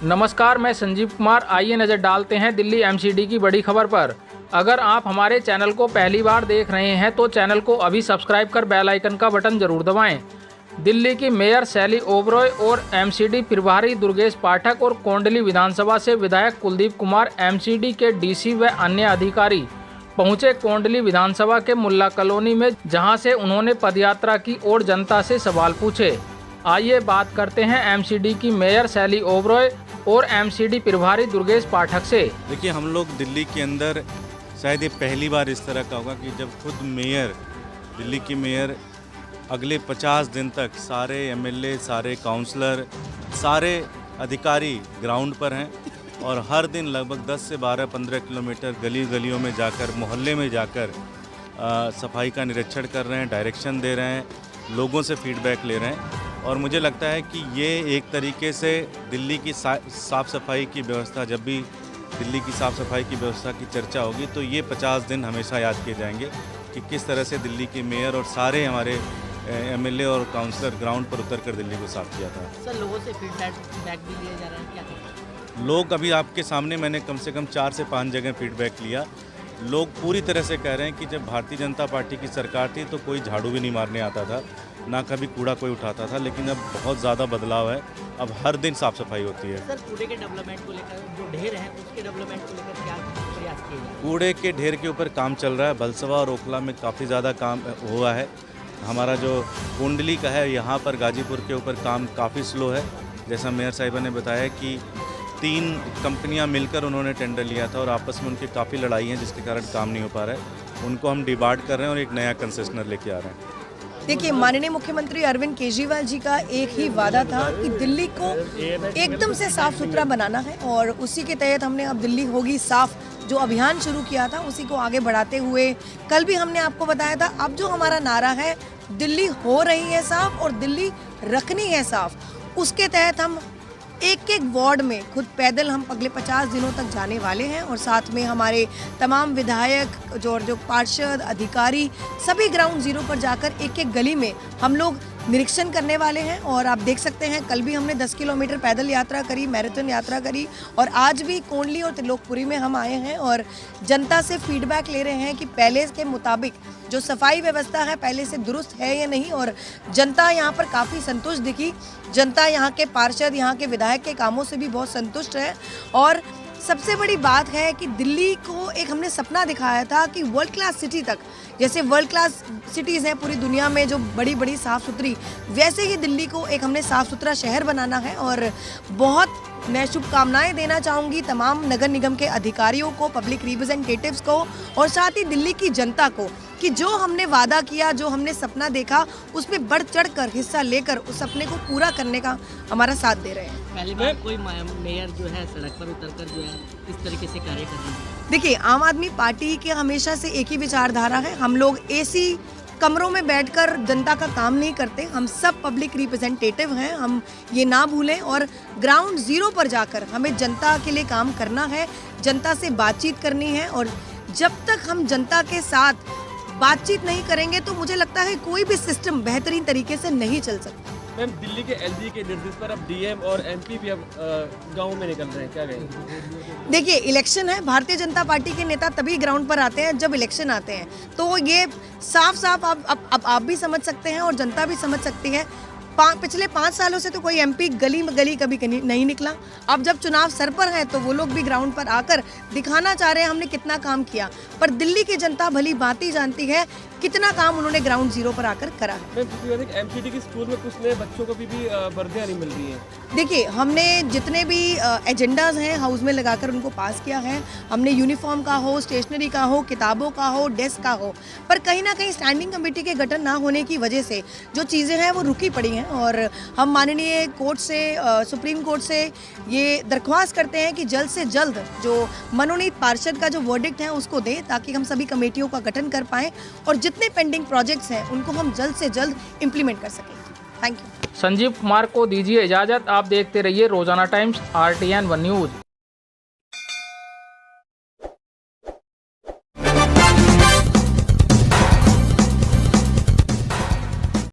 नमस्कार, मैं संजीव कुमार। आइए नज़र डालते हैं दिल्ली एमसीडी की बड़ी खबर पर। अगर आप हमारे चैनल को पहली बार देख रहे हैं तो चैनल को अभी सब्सक्राइब कर बेल आइकन का बटन जरूर दबाएं। दिल्ली की मेयर शैली ओबरॉय और एमसीडी प्रभारी दुर्गेश पाठक और कोंडली विधानसभा से विधायक कुलदीप कुमार, एमसीडी के डीसी व अन्य अधिकारी पहुंचे कोंडली विधानसभा के मुल्ला कॉलोनी में, जहां से उन्होंने पदयात्रा की और जनता से सवाल पूछे। आइए बात करते हैं एमसीडी की मेयर शैली ओबरॉय और एमसीडी प्रभारी दुर्गेश पाठक से। देखिए, हम लोग दिल्ली के अंदर शायद ये पहली बार इस तरह का होगा कि जब खुद मेयर, दिल्ली की मेयर अगले 50 दिन तक सारे एमएलए, सारे काउंसलर, सारे अधिकारी ग्राउंड पर हैं और हर दिन लगभग 10 से 12-15 किलोमीटर गली गलियों में जाकर, मोहल्ले में जाकर सफाई का निरीक्षण कर रहे हैं, डायरेक्शन दे रहे हैं, लोगों से फीडबैक ले रहे हैं। और मुझे लगता है कि ये एक तरीके से दिल्ली की साफ़ सफाई की व्यवस्था, जब भी दिल्ली की साफ़ सफाई की व्यवस्था की चर्चा होगी तो ये 50 दिन हमेशा याद किए जाएंगे कि किस तरह से दिल्ली के मेयर और सारे हमारे एमएलए और काउंसलर ग्राउंड पर उतरकर दिल्ली को साफ किया था। सर, लोगों से फीडबैक भी लिया जा रहा है, क्या कहते हैं? लोग अभी आपके सामने मैंने कम से कम 4 से 5 जगह फीडबैक लिया। लोग पूरी तरह से कह रहे हैं कि जब भारतीय जनता पार्टी की सरकार थी तो कोई झाड़ू भी नहीं मारने आता था, ना कभी कूड़ा कोई उठाता था, लेकिन अब बहुत ज़्यादा बदलाव है। अब हर दिन साफ़ सफाई होती है। सर, कूड़े के डेवलपमेंट को लेकर, जो ढेर है उसके डेवलपमेंट को लेकर क्या प्रयास किए जा रहे हैं? कूड़े के ढेर के ऊपर काम चल रहा है। बलसवा और ओखला में काफ़ी ज़्यादा काम हुआ है। हमारा जो कुंडली का है, यहाँ पर गाजीपुर के ऊपर काम काफ़ी स्लो है। जैसा मेयर साहिबा ने बताया कि 3 कंपनियां मिलकर उन्होंने टेंडर लिया था और आपस में उनकी काफ़ी लड़ाई है, जिसके कारण काम नहीं हो पा रहा है। उनको हम डिबार्ड कर रहे हैं और एक नया कंसेशनर लेके आ रहे हैं। देखिए, माननीय मुख्यमंत्री अरविंद केजरीवाल जी का एक ही वादा था कि दिल्ली को एकदम से साफ सुथरा बनाना है और उसी के तहत हमने अब दिल्ली होगी साफ जो अभियान शुरू किया था उसी को आगे बढ़ाते हुए कल भी हमने आपको बताया था, अब जो हमारा नारा है दिल्ली हो रही है साफ और दिल्ली रखनी है साफ, उसके तहत हम एक एक वार्ड में खुद पैदल हम अगले 50 दिनों तक जाने वाले हैं और साथ में हमारे तमाम विधायक जो पार्षद, अधिकारी सभी ग्राउंड जीरो पर जाकर एक एक गली में हम लोग निरीक्षण करने वाले हैं। और आप देख सकते हैं, कल भी हमने 10 किलोमीटर पैदल यात्रा करी, मैराथन यात्रा करी और आज भी कोंडली और त्रिलोकपुरी में हम आए हैं और जनता से फीडबैक ले रहे हैं कि पहले के मुताबिक जो सफाई व्यवस्था है पहले से दुरुस्त है या नहीं। और जनता यहाँ पर काफ़ी संतुष्ट दिखी। जनता यहाँ के पार्षद, यहाँ के विधायक के कामों से भी बहुत संतुष्ट है। और सबसे बड़ी बात है कि दिल्ली को एक हमने सपना दिखाया था कि वर्ल्ड क्लास सिटी तक, जैसे वर्ल्ड क्लास सिटीज़ हैं पूरी दुनिया में जो बड़ी बड़ी साफ़ सुथरी, वैसे ही दिल्ली को एक हमने साफ़ सुथरा शहर बनाना है। और बहुत मैं शुभकामनाएं देना चाहूँगी तमाम नगर निगम के अधिकारियों को, पब्लिक रिप्रेजेंटेटिव्स को और साथ ही दिल्ली की जनता को कि जो हमने वादा किया, जो हमने सपना देखा, उसमें बढ़ चढ़ कर हिस्सा लेकर उस सपने को पूरा करने का हमारा साथ दे रहे हैं। पहली बार कोई मेयर जो है सड़क पर उतरकर जो है इस तरीके से कार्य कर रहे हैं। देखिए, आम आदमी पार्टी के हमेशा से एक ही विचारधारा है। हम लोग एसी कमरों में बैठकर जनता का काम नहीं करते, हम सब पब्लिक रिप्रेजेंटेटिव हैं, हम ये ना भूलें। और ग्राउंड जीरो पर जाकर हमें जनता के लिए काम करना है, जनता से बातचीत करनी है। और जब तक हम जनता के साथ बातचीत नहीं करेंगे तो मुझे लगता है कोई भी सिस्टम बेहतरीन तरीके से नहीं चल सकता। मैम, दिल्ली के एलजी के निर्देश पर अब डीएम और एमपी भी अब गाँव में निकल रहे हैं, क्या कहें? देखिए, इलेक्शन है, भारतीय जनता पार्टी के नेता तभी ग्राउंड पर आते हैं जब इलेक्शन आते हैं, तो ये साफ साफ आप भी समझ सकते हैं और जनता भी समझ सकती है। पिछले 5 सालों से तो कोई एमपी गली कभी नहीं निकला। अब जब चुनाव सर पर है तो वो लोग भी ग्राउंड पर आकर दिखाना चाह रहे हैं हमने कितना काम किया, पर दिल्ली की जनता भली भांति जानती है कितना काम उन्होंने ग्राउंड जीरो पर आकर करा है। एमसीडी के स्कूल में कुछ नए बच्चों को भी वर्दियां नहीं मिल रही हैं। देखिए, हमने जितने भी एजेंडाज हैं हाउस में लगाकर उनको पास किया है। हमने यूनिफॉर्म का हो, स्टेशनरी का हो, किताबों का हो, डेस्क का हो, पर कहीं ना कहीं स्टैंडिंग कमेटी के गठन ना होने की वजह से जो चीज़ें हैं वो रुकी पड़ी हैं। और हम माननीय कोर्ट से, सुप्रीम कोर्ट से ये दरख्वास्त करते हैं कि जल्द से जल्द जो मनोनीत पार्षद का जो वर्डिक्ट है उसको दें, ताकि हम सभी कमेटियों का गठन कर पाएँ और जितने पेंडिंग प्रोजेक्ट्स हैं उनको हम जल्द से जल्द इम्प्लीमेंट कर सकें। Thank you. संजीव कुमार को दीजिए इजाज़त। आप देखते रहिए रोजाना टाइम्स RTN 1 न्यूज़।